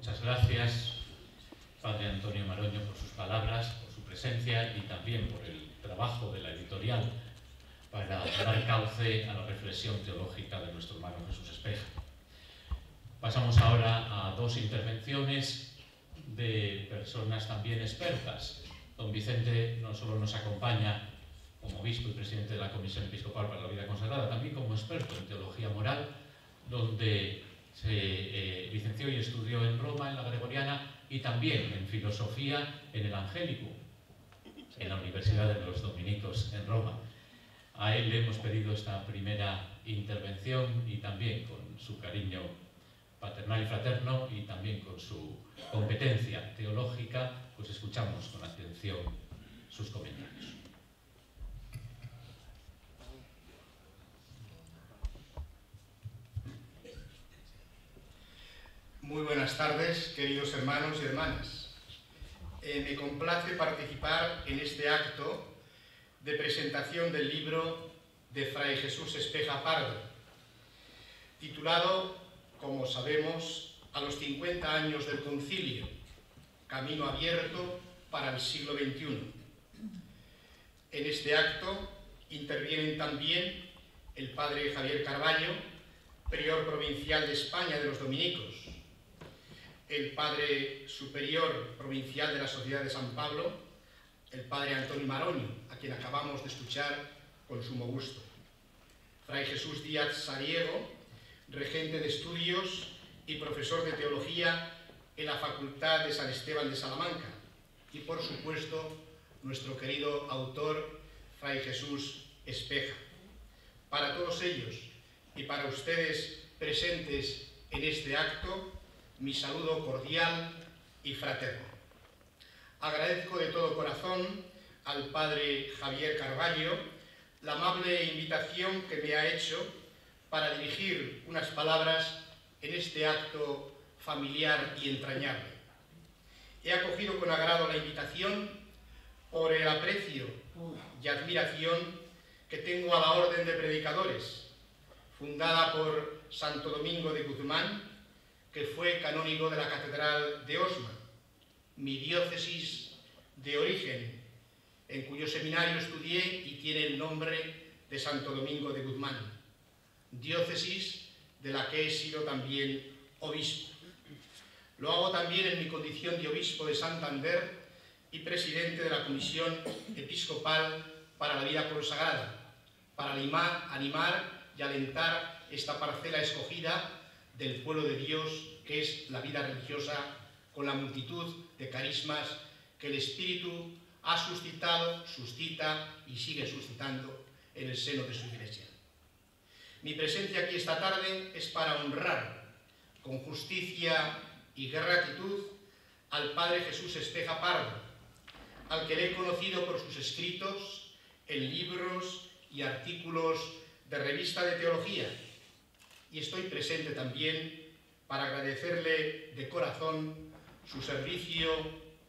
Muchas gracias, Padre Antonio Maroño, por sus palabras, por su presencia y también por el trabajo de la editorial para dar cauce a la reflexión teológica de nuestro hermano Jesús Espeja. Pasamos ahora a dos intervenciones de personas también expertas. Don Vicente no solo nos acompaña como obispo y presidente de la Comisión Episcopal para la Vida Consagrada, también como experto en teología moral, donde se licenció y estudió en Roma, en la Gregoriana, y también en filosofía en el Angélico, en la Universidad de los Dominicos en Roma. A él le hemos pedido esta primera intervención y también con su cariño paternal y fraterno y también con su competencia teológica, pues escuchamos con atención sus comentarios. Muy buenas tardes, queridos hermanos y hermanas. Me complace participar en este acto de presentación del libro de Fray Jesús Espeja Pardo, titulado, como sabemos, a los 50 años del Concilio, camino abierto para el siglo XXI. En este acto intervienen también el padre Javier Carballo, prior provincial de España de los Dominicos, el padre superior provincial de la Sociedad de San Pablo, el padre Antonio Maroño, a quien acabamos de escuchar con sumo gusto, Fray Jesús Díaz Sariego, regente de estudios y profesor de teología en la Facultad de San Esteban de Salamanca, y por supuesto nuestro querido autor, Fray Jesús Espeja. Para todos ellos y para ustedes presentes en este acto, mi saludo cordial y fraterno. Agradezco de todo corazón al padre Javier Carballo la amable invitación que me ha hecho para dirigir unas palabras en este acto familiar y entrañable. He acogido con agrado la invitación por el aprecio y admiración que tengo a la Orden de Predicadores, fundada por Santo Domingo de Guzmán, que fue canónigo de la Catedral de Osma, mi diócesis de origen, en cuyo seminario estudié y tiene el nombre de Santo Domingo de Guzmán, diócesis de la que he sido también obispo. Lo hago también en mi condición de obispo de Santander y presidente de la Comisión Episcopal para la Vida Consagrada, para animar y alentar esta parcela escogida del pueblo de Dios, que es la vida religiosa, con la multitud de carismas que el Espíritu ha suscitado, suscita y sigue suscitando en el seno de su Iglesia. Mi presencia aquí esta tarde es para honrar, con justicia y gratitud, al Padre Jesús Espeja Pardo, al que le he conocido por sus escritos en libros y artículos de revista de teología, y estoy presente también para agradecerle de corazón su servicio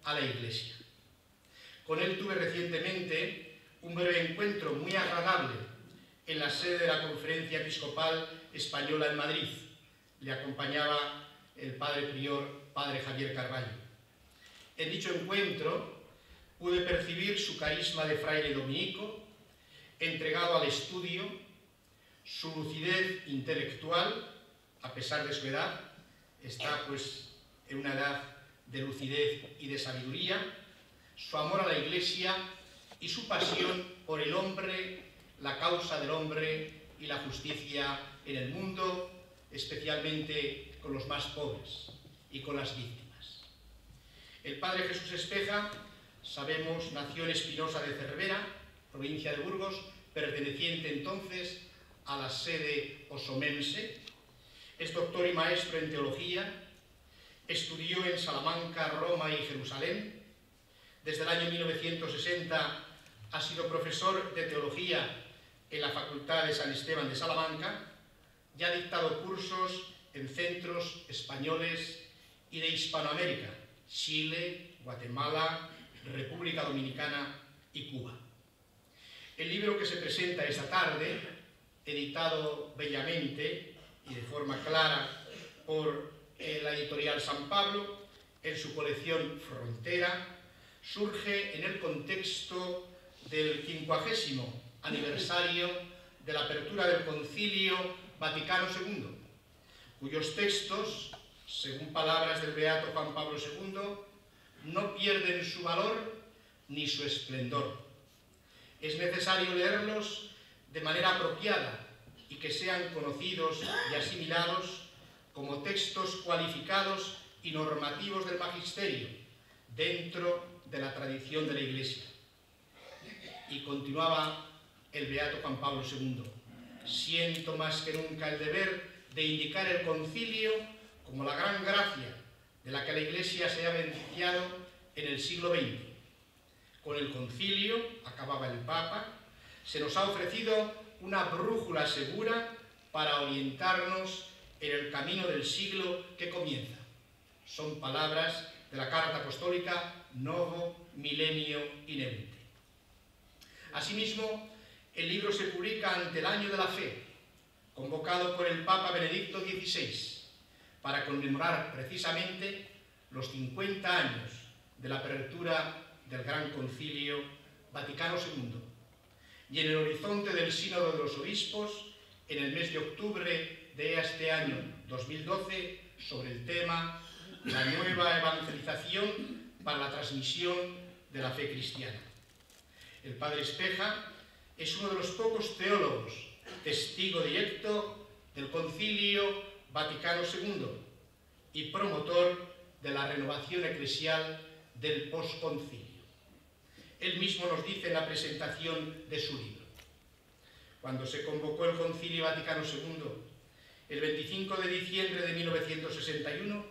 a la Iglesia. Con él tuve recientemente un breve encuentro muy agradable en la sede de la Conferencia Episcopal Española en Madrid. Le acompañaba el padre prior, padre Javier Carballo. En dicho encuentro pude percibir su carisma de fraile dominico, entregado al estudio, su lucidez intelectual, a pesar de su edad, está pues en una edad de lucidez y de sabiduría, su amor a la Iglesia y su pasión por el hombre, la causa del hombre y la justicia en el mundo, especialmente con los más pobres y con las víctimas. El padre Jesús Espeja, sabemos, nació en Espinosa de Cervera, provincia de Burgos, perteneciente entonces a la sede osomense. Es doctor y maestro en teología, estudió en Salamanca, Roma y Jerusalén. Desde el año 1960 ha sido profesor de teología en la Facultad de San Esteban de Salamanca y ha dictado cursos en centros españoles y de Hispanoamérica, Chile, Guatemala, República Dominicana y Cuba. El libro que se presenta esta tarde, editado bellamente y de forma clara por la editorial San Pablo, en su colección Frontera, surge en el contexto del 50º aniversario de la apertura del Concilio Vaticano II, cuyos textos, según palabras del beato Juan Pablo II, no pierden su valor ni su esplendor. Es necesario leerlos de manera apropiada y que sean conocidos y asimilados como textos cualificados y normativos del magisterio dentro de la tradición de la Iglesia. Y continuaba el beato Juan Pablo II: siento más que nunca el deber de indicar el concilio como la gran gracia de la que la Iglesia se ha beneficiado en el siglo XX. Con el concilio, acababa el Papa, se nos ha ofrecido una brújula segura para orientarnos en el camino del siglo que comienza. Son palabras de la Carta Apostólica Novo Millennio Ineunt. Asimismo, el libro se publica ante el Año de la Fe, convocado por el Papa Benedicto XVI, para conmemorar precisamente los 50 años de la apertura del Gran Concilio Vaticano II, y en el horizonte del Sínodo de los Obispos, en el mes de octubre de este año 2012, sobre el tema la nueva evangelización para la transmisión de la fe cristiana. El padre Espeja es uno de los pocos teólogos testigo directo del Concilio Vaticano II y promotor de la renovación eclesial del posconcilio. Él mismo nos dice en la presentación de su libro: cuando se convocó el Concilio Vaticano II, el 25 de diciembre de 1961,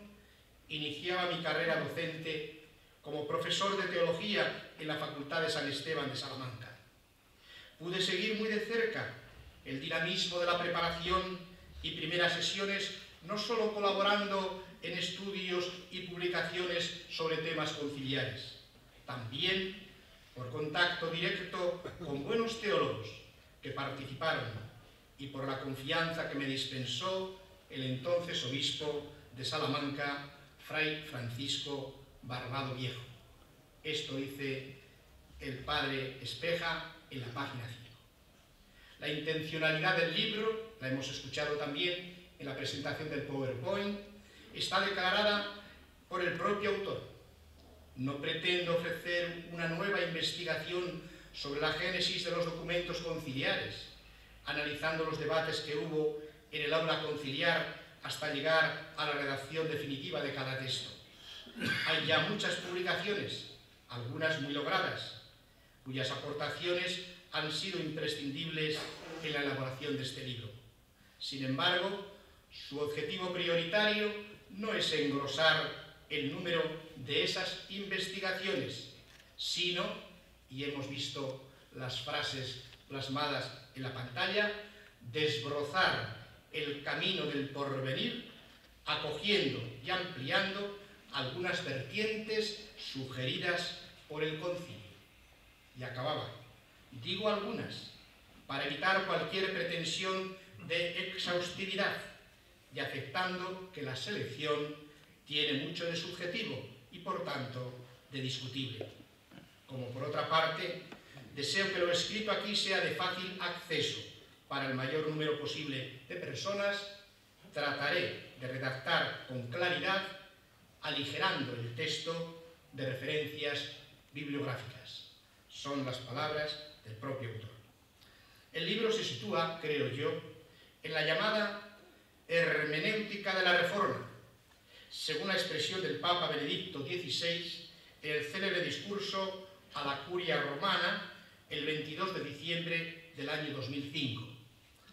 iniciaba mi carrera docente como profesor de teología en la Facultad de San Esteban de Salamanca. Pude seguir muy de cerca el dinamismo de la preparación y primeras sesiones, no solo colaborando en estudios y publicaciones sobre temas conciliares, también por contacto directo con buenos teólogos que participaron y por la confianza que me dispensó el entonces obispo de Salamanca, Fray Francisco Barbado Viejo. Esto dice el padre Espeja en la página 5. La intencionalidad del libro, la hemos escuchado también en la presentación del PowerPoint, está declarada por el propio autor. No pretendo ofrecer una nueva investigación sobre la génesis de los documentos conciliares, analizando los debates que hubo en el aula conciliar hasta llegar a la redacción definitiva de cada texto. Hay ya muchas publicaciones, algunas muy logradas, cuyas aportaciones han sido imprescindibles en la elaboración de este libro. Sin embargo, su objetivo prioritario no es engrosar el número de esas investigaciones, sino, y hemos visto las frases plasmadas en la pantalla, desbrozar el camino del porvenir, acogiendo y ampliando algunas vertientes sugeridas por el concilio. Y acababa: digo algunas, para evitar cualquier pretensión de exhaustividad y aceptando que la selección tiene mucho de subjetivo y, por tanto, de discutible. Como por otra parte, deseo que lo escrito aquí sea de fácil acceso para el mayor número posible de personas, trataré de redactar con claridad, aligerando el texto de referencias bibliográficas. Son las palabras del propio autor. El libro se sitúa, creo yo, en la llamada hermenéutica de la Reforma, según la expresión del Papa Benedicto XVI en el célebre discurso a la Curia Romana el 22 de diciembre del año 2005,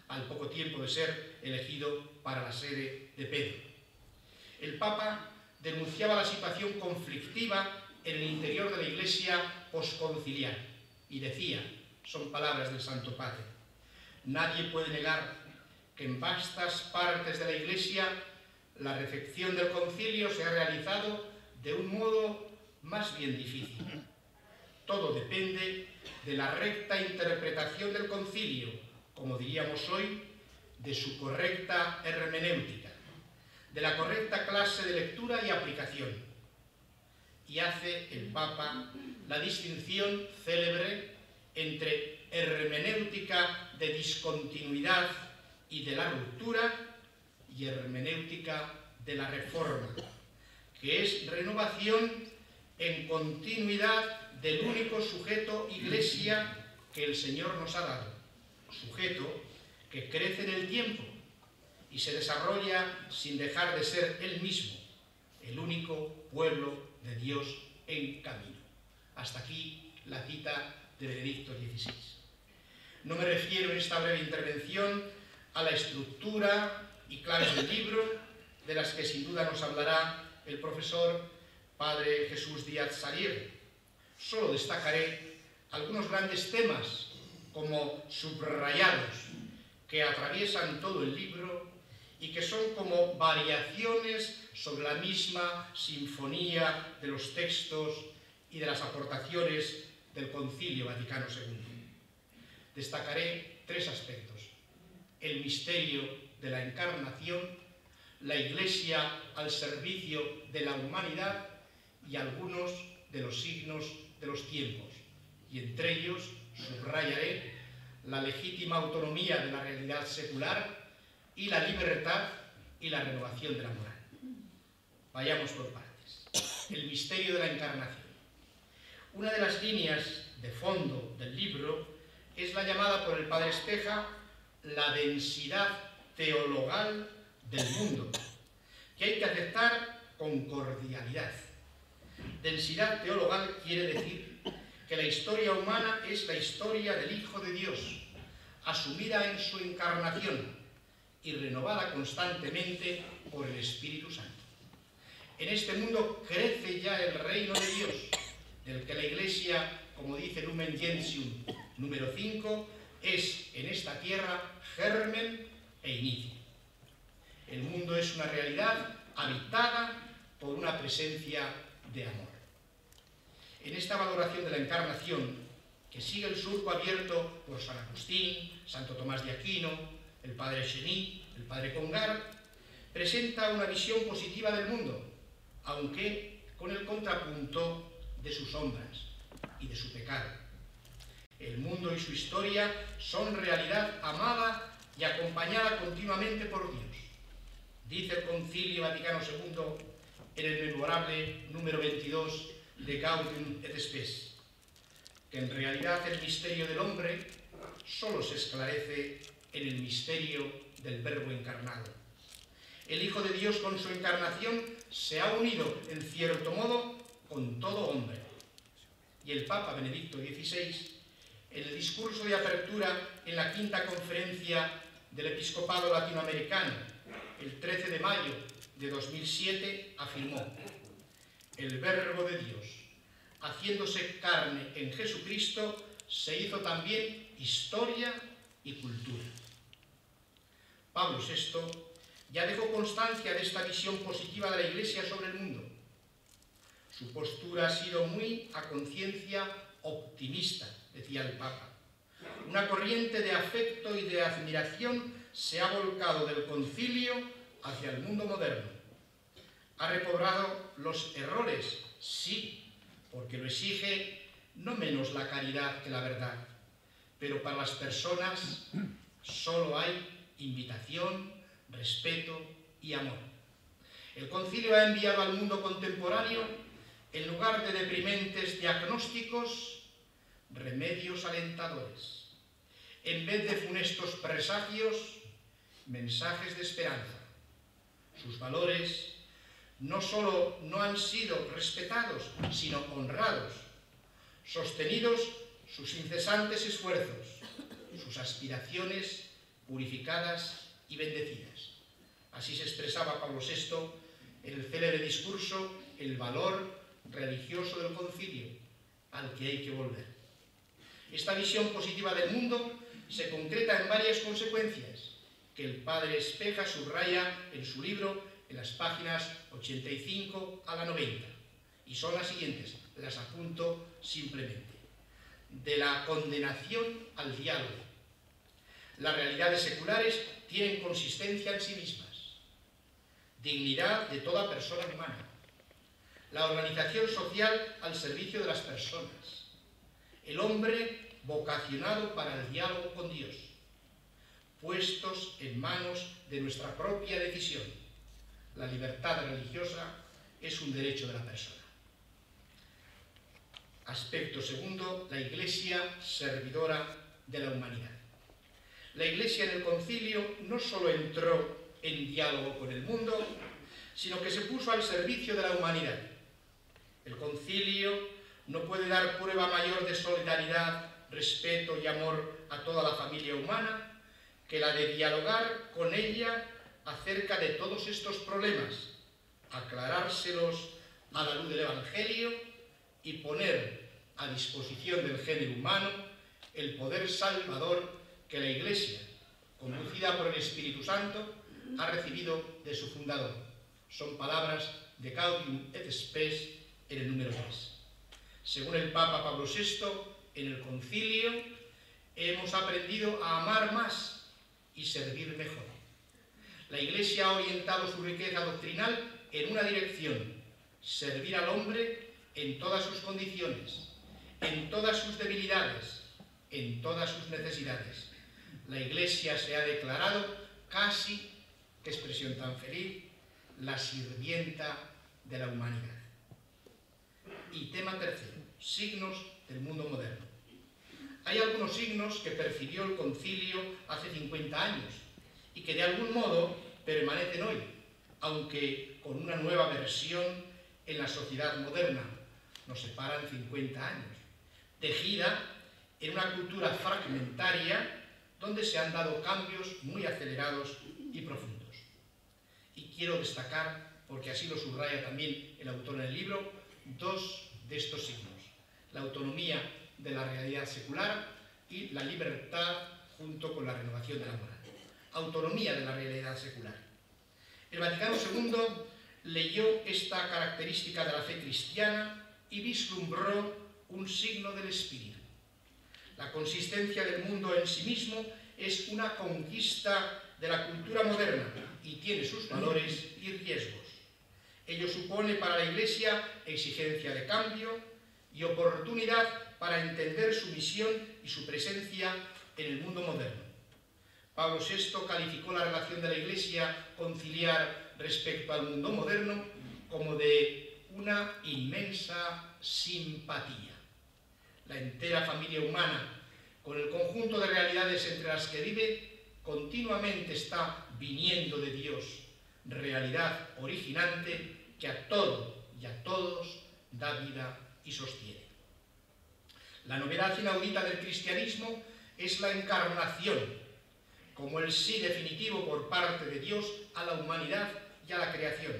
al poco tiempo de ser elegido para la sede de Pedro. El Papa denunciaba la situación conflictiva en el interior de la Iglesia posconciliar y decía, son palabras del Santo Padre: nadie puede negar que en vastas partes de la Iglesia la recepción del concilio se ha realizado de un modo más bien difícil. Todo depende de la recta interpretación del concilio, como diríamos hoy, de su correcta hermenéutica, de la correcta clase de lectura y aplicación. Y hace el Papa la distinción célebre entre hermenéutica de discontinuidad y de la ruptura y hermenéutica de la reforma, que es renovación en continuidad del único sujeto Iglesia que el Señor nos ha dado, sujeto que crece en el tiempo y se desarrolla sin dejar de ser él mismo, el único pueblo de Dios en camino. Hasta aquí la cita de Benedicto XVI. No me refiero en esta breve intervención a la estructura y claves del libro, de las que sin duda nos hablará el profesor Padre Jesús Díaz Salier. Solo destacaré algunos grandes temas como subrayados que atraviesan todo el libro y que son como variaciones sobre la misma sinfonía de los textos y de las aportaciones del Concilio Vaticano II. Destacaré tres aspectos: el misterio de la encarnación, la Iglesia al servicio de la humanidad y algunos de los signos de los tiempos. Y entre ellos subrayaré la legítima autonomía de la realidad secular y la libertad y la renovación de la moral. Vayamos por partes. El misterio de la encarnación. Una de las líneas de fondo del libro es la llamada por el Padre Espeja la densidad teologal del mundo, que hay que aceptar con cordialidad. Densidad teologal quiere decir que la historia humana es la historia del Hijo de Dios, asumida en su encarnación y renovada constantemente por el Espíritu Santo. En este mundo crece ya el reino de Dios, del que la Iglesia, como dice Lumen Gentium número 5, es en esta tierra germen e inicio. El mundo es una realidad habitada por una presencia de amor. En esta valoración de la encarnación, que sigue el surco abierto por San Agustín, Santo Tomás de Aquino, el Padre Cheny, el Padre Congar, presenta una visión positiva del mundo, aunque con el contrapunto de sus sombras y de su pecado. El mundo y su historia son realidad amada y acompañada continuamente por Dios. Dice el Concilio Vaticano II en el memorable número 22 de Gaudium et Spes, que en realidad el misterio del hombre solo se esclarece en el misterio del Verbo encarnado. El Hijo de Dios con su encarnación se ha unido, en cierto modo, con todo hombre. Y el Papa Benedicto XVI, en el discurso de apertura en la quinta conferencia del Episcopado Latinoamericano, el 13 de mayo de 2007, afirmó: el Verbo de Dios, haciéndose carne en Jesucristo, se hizo también historia y cultura. Pablo VI ya dejó constancia de esta visión positiva de la Iglesia sobre el mundo. Su postura ha sido muy a conciencia optimista, decía el Papa. Una corriente de afecto y de admiración se ha volcado del concilio hacia el mundo moderno. Ha recobrado los errores, sí, porque lo exige no menos la caridad que la verdad, pero para las personas solo hay invitación, respeto y amor. El concilio ha enviado al mundo contemporáneo, en lugar de deprimentes diagnósticos, remedios alentadores. En vez de funestos presagios, mensajes de esperanza. Sus valores no solo no han sido respetados, sino honrados, sostenidos sus incesantes esfuerzos, sus aspiraciones purificadas y bendecidas. Así se expresaba Pablo VI en el célebre discurso El valor religioso del concilio, al que hay que volver. Esta visión positiva del mundo se concreta en varias consecuencias que el Padre Espeja subraya en su libro en las páginas 85 a la 90, y son las siguientes, las apunto simplemente. De la condenación al diálogo. Las realidades seculares tienen consistencia en sí mismas. dignidad de toda persona humana, la organización social al servicio de las personas, el hombre vocacionado para el diálogo con Dios, puestos en manos de nuestra propia decisión. La libertad religiosa es un derecho de la persona. Aspecto segundo, la Iglesia servidora de la humanidad. La Iglesia en el concilio no solo entró en diálogo con el mundo, sino que se puso al servicio de la humanidad. El concilio no puede dar prueba mayor de solidaridad, respeto y amor a toda la familia humana que la de dialogar con ella acerca de todos estos problemas, aclarárselos a la luz del Evangelio y poner a disposición del género humano el poder salvador que la Iglesia, conducida por el Espíritu Santo, ha recibido de su fundador. Son palabras de Gaudium et Spes en el número 3. Según el Papa Pablo VI, en el concilio hemos aprendido a amar más y servir mejor. La Iglesia ha orientado su riqueza doctrinal en una dirección: servir al hombre en todas sus condiciones, en todas sus debilidades, en todas sus necesidades. La Iglesia se ha declarado casi, qué expresión tan feliz, la sirvienta de la humanidad. Y tema tercero, signos del mundo moderno. Hay algunos signos que percibió el concilio hace 50 años y que de algún modo permanecen hoy, aunque con una nueva versión en la sociedad moderna. Nos separan 50 años, tejida en una cultura fragmentaria donde se han dado cambios muy acelerados y profundos. Y quiero destacar, porque así lo subraya también el autor en el libro, dos de estos signos: la autonomía de la realidad secular y la libertad junto con la renovación de la moral. Autonomía de la realidad secular. El Vaticano II leyó esta característica de la fe cristiana y vislumbró un signo del espíritu. La consistencia del mundo en sí mismo es una conquista de la cultura moderna y tiene sus valores y riesgos. Ello supone para la Iglesia exigencia de cambio y oportunidad para entender su misión y su presencia en el mundo moderno. Pablo VI calificó la relación de la Iglesia conciliar respecto al mundo moderno como de una inmensa simpatía. La entera familia humana, con el conjunto de realidades entre las que vive, continuamente está viniendo de Dios, realidad originante que a todo y a todos da vida y sostiene. La novedad inaudita del cristianismo es la encarnación, como el sí definitivo por parte de Dios a la humanidad y a la creación,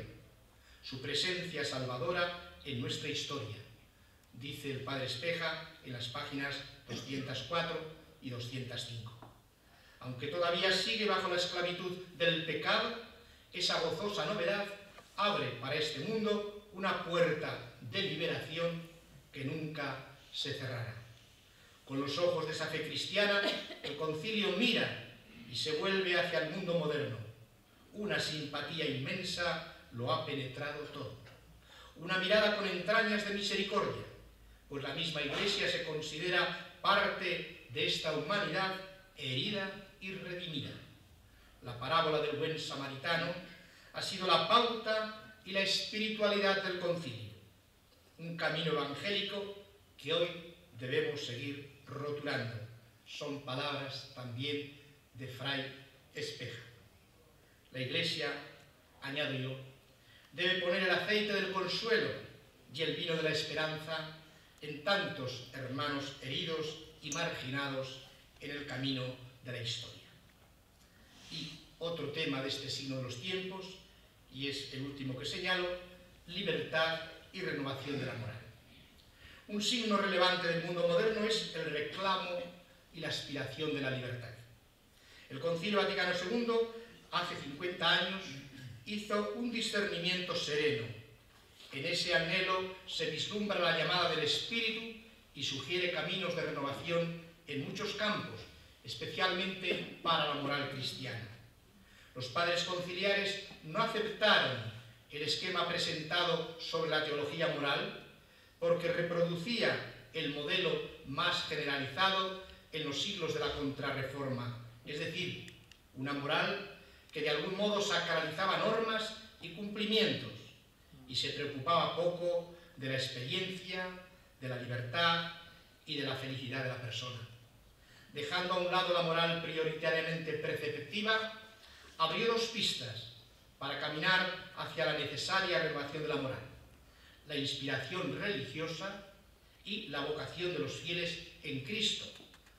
su presencia salvadora en nuestra historia, dice el Padre Espeja en las páginas 204 y 205. Aunque todavía sigue bajo la esclavitud del pecado, esa gozosa novedad abre para este mundo una puerta de liberación que nunca se cerrará. Con los ojos de esa fe cristiana, el concilio mira y se vuelve hacia el mundo moderno. Una simpatía inmensa lo ha penetrado todo. Una mirada con entrañas de misericordia, pues la misma Iglesia se considera parte de esta humanidad herida y redimida. La parábola del buen samaritano ha sido la pauta y la espiritualidad del concilio. Un camino evangélico que hoy debemos seguir rotulando. Son palabras también de Fray Espeja. La Iglesia, añado yo, debe poner el aceite del consuelo y el vino de la esperanza en tantos hermanos heridos y marginados en el camino de la historia. Y otro tema de este signo de los tiempos, y es el último que señalo, libertad y renovación de la moral. Un signo relevante del mundo moderno es el reclamo y la aspiración de la libertad. El Concilio Vaticano II, hace 50 años, hizo un discernimiento sereno. En ese anhelo se vislumbra la llamada del Espíritu y sugiere caminos de renovación en muchos campos, especialmente para la moral cristiana. Los padres conciliares no aceptaron el esquema presentado sobre la teología moral porque reproducía el modelo más generalizado en los siglos de la Contrarreforma, es decir, una moral que de algún modo sacralizaba normas y cumplimientos y se preocupaba poco de la experiencia, de la libertad y de la felicidad de la persona. Dejando a un lado la moral prioritariamente preceptiva, abrió dos pistas para caminar hacia la necesaria renovación de la moral: la inspiración religiosa y la vocación de los fieles en Cristo,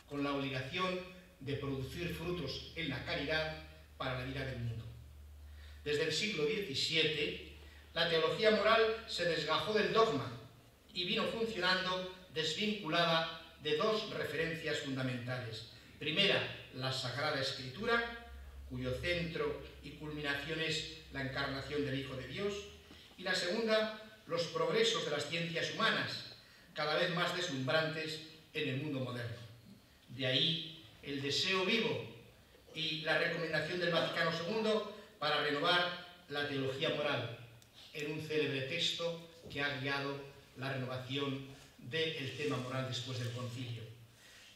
con la obligación de producir frutos en la caridad para la vida del mundo. Desde el siglo XVII, la teología moral se desgajó del dogma y vino funcionando desvinculada de dos referencias fundamentales. Primera, la Sagrada Escritura, cuyo centro y culminación es la encarnación del Hijo de Dios, y la segunda, los progresos de las ciencias humanas, cada vez más deslumbrantes en el mundo moderno. De ahí el deseo vivo y la recomendación del Vaticano II para renovar la teología moral, en un célebre texto que ha guiado la renovación del tema moral después del concilio.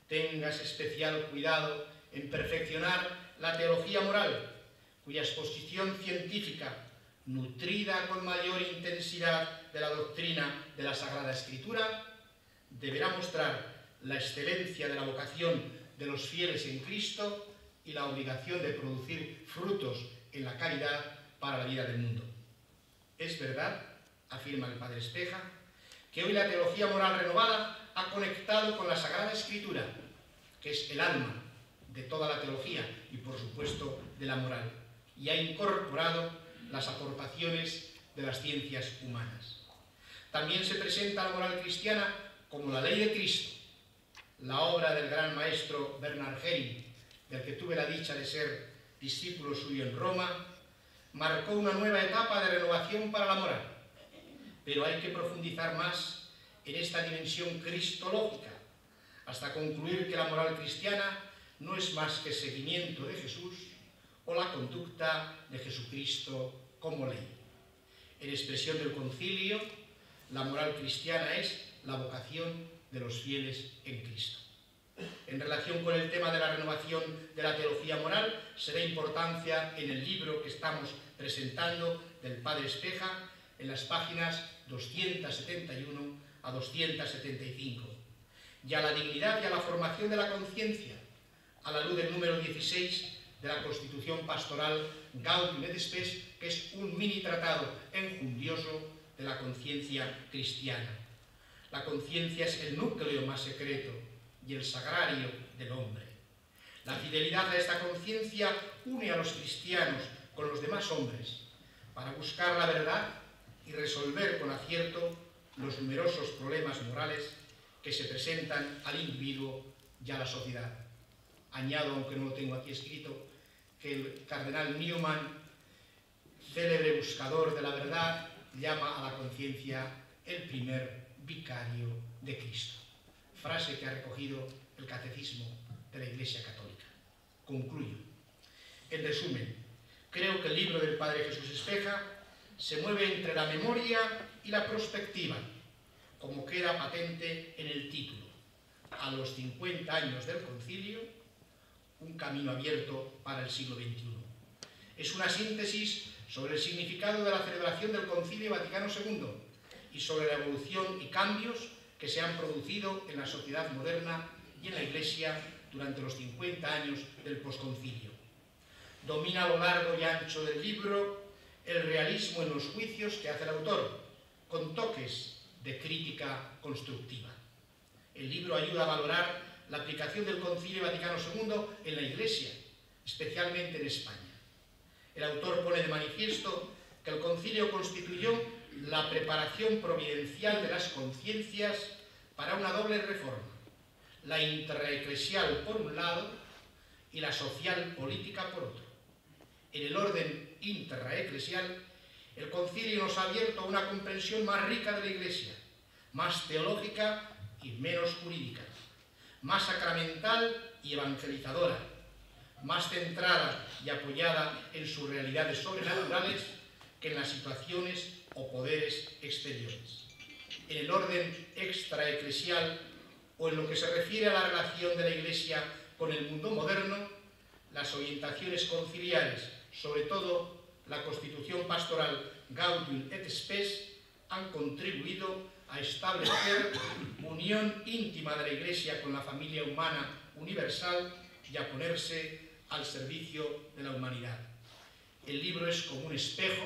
Tengas especial cuidado en perfeccionar la teología moral, cuya exposición científica, nutrida con mayor intensidad de la doctrina de la Sagrada Escritura, deberá mostrar la excelencia de la vocación de los fieles en Cristo y la obligación de producir frutos en la caridad para la vida del mundo. Es verdad, afirma el padre Espeja, que hoy la teología moral renovada ha conectado con la Sagrada Escritura, que es el alma de toda la teología y, por supuesto, de la moral, y ha incorporado las aportaciones de las ciencias humanas. También se presenta la moral cristiana como la ley de Cristo, la obra del gran maestro Bernard Häring, del que tuve la dicha de ser discípulo suyo en Roma, marcó una nueva etapa de renovación para la moral. Pero hay que profundizar más en esta dimensión cristológica, hasta concluir que la moral cristiana no es más que seguimiento de Jesús o la conducta de Jesucristo como ley. En expresión del concilio, la moral cristiana es la vocación de los fieles en Cristo. En relación con el tema de la renovación de la teología moral, se da importancia en el libro que estamos presentando del padre Espeja, en las páginas 271 a 275, y a la dignidad y a la formación de la conciencia, a la luz del número 16 de la Constitución Pastoral Gaudium et Spes, que es un mini tratado enjundioso de la conciencia cristiana. La conciencia es el núcleo más secreto y el sagrario del hombre. La fidelidad a esta conciencia une a los cristianos con los demás hombres para buscar la verdad y resolver con acierto los numerosos problemas morales que se presentan al individuo y a la sociedad. Añado, aunque no lo tengo aquí escrito, que el cardenal Newman, célebre buscador de la verdad, llama a la conciencia el primer vicario de Cristo. Frase que ha recogido el Catecismo de la Iglesia Católica. Concluyo. En resumen, creo que el libro del padre Jesús Espeja se mueve entre la memoria y la prospectiva, como queda patente en el título: a los 50 años del concilio, un camino abierto para el siglo XXI. Es una síntesis sobre el significado de la celebración del Concilio Vaticano II y sobre la evolución y cambios que se han producido en la sociedad moderna y en la Iglesia durante los 50 años del posconcilio. Domina a lo largo y ancho del libro el realismo en los juicios que hace el autor, con toques de crítica constructiva. El libro ayuda a valorar la aplicación del Concilio Vaticano II en la Iglesia, especialmente en España. El autor pone de manifiesto que el concilio constituyó la preparación providencial de las conciencias para una doble reforma: la intraeclesial por un lado y la social política por otro. En el orden intraeclesial, el concilio nos ha abierto a una comprensión más rica de la Iglesia, más teológica y menos jurídica, más sacramental y evangelizadora, más centrada y apoyada en sus realidades sobrenaturales que en las situaciones o poderes exteriores. En el orden extraeclesial o en lo que se refiere a la relación de la Iglesia con el mundo moderno, las orientaciones conciliares, sobre todo la Constitución Pastoral Gaudium et Spes, han contribuido a establecer unión íntima de la Iglesia con la familia humana universal y a ponerse al servicio de la humanidad. El libro es como un espejo,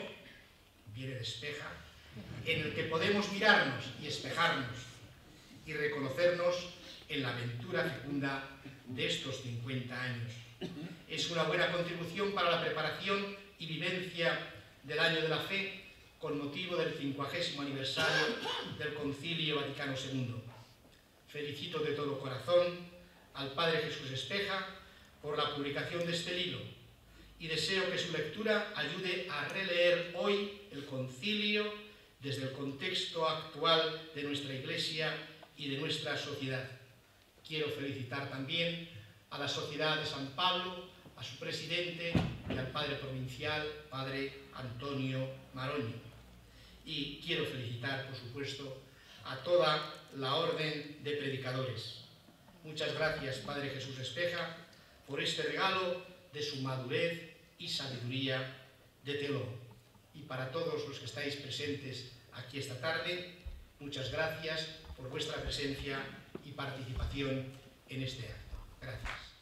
viene de espeja, en el que podemos mirarnos y espejarnos y reconocernos en la aventura fecunda de estos 50 años. Es una buena contribución para la preparación y vivencia del Año de la Fe con motivo del 50º aniversario del Concilio Vaticano II. Felicito de todo corazón al Padre Jesús Espeja por la publicación de este libro y deseo que su lectura ayude a releer hoy el Concilio desde el contexto actual de nuestra Iglesia y de nuestra sociedad. Quiero felicitar también a la Sociedad de San Pablo, a su presidente y al Padre Provincial, Padre Antonio Maroño. Y quiero felicitar, por supuesto, a toda la Orden de Predicadores. Muchas gracias, Padre Jesús Espeja, por este regalo de su madurez y sabiduría de teólogo. Y para todos los que estáis presentes aquí esta tarde, muchas gracias por vuestra presencia y participación en este acto. Gracias.